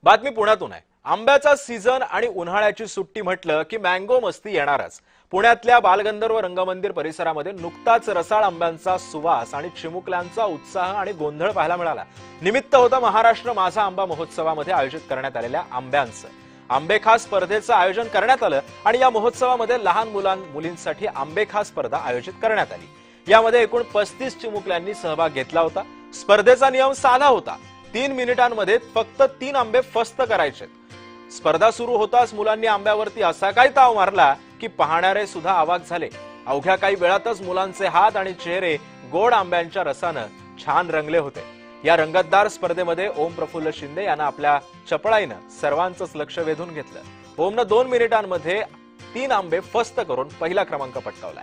बातमी पुण्यातून आहे। आंब्याचा सीझन आणि उन्हाळ्याची सुट्टी म्हटलं की मँगो मस्ती येणारच। पुण्यातल्या बालगंधर्व रंगमंदिर परिसरामध्ये नुकताच रसाळ आंब्यांचा सुवास आणि चिमुकल्यांचा उत्साह आणि गोंधळ पाहायला मिळाला। निमित्त होता महाराष्ट्र माझा आंबा महोत्सवामध्ये आयोजित करण्यात आलेल्या आंब्यांचं आंबेखास स्पर्धेचं आयोजन करण्यात आलं आणि या महोत्सवामध्ये लहान मुलींसाठी आंबेखास स्पर्धा आयोजित करण्यात आली। यामध्ये एकूण 35 चिमुकल्यांनी सहभाग घेतला होता। स्पर्धेचा नियम साधा होता। 3 मिनिटांमध्ये फक्त 3 आंबे फस्त करायचे। स्पर्धा सुरू होताच मुलांनी आंब्यावरती असा काही ताव मारला की पाहणारे सुद्धा अवाक झाले। अवघ्या काही वेळातच मुलांचे हात आणि चेहरे गोड आंब्यांच्या रसानं छान रंगले होते। या रंगतदार स्पर्धेमध्ये ओम प्रफुल्ल शिंदे यांना आपल्या चपळाईनं सर्वांचंच लक्ष वेधून घेतलं। ओमनं 2 मिनिटांमध्ये 3 आंबे फस्त करून पहिला क्रमांक पटकावला।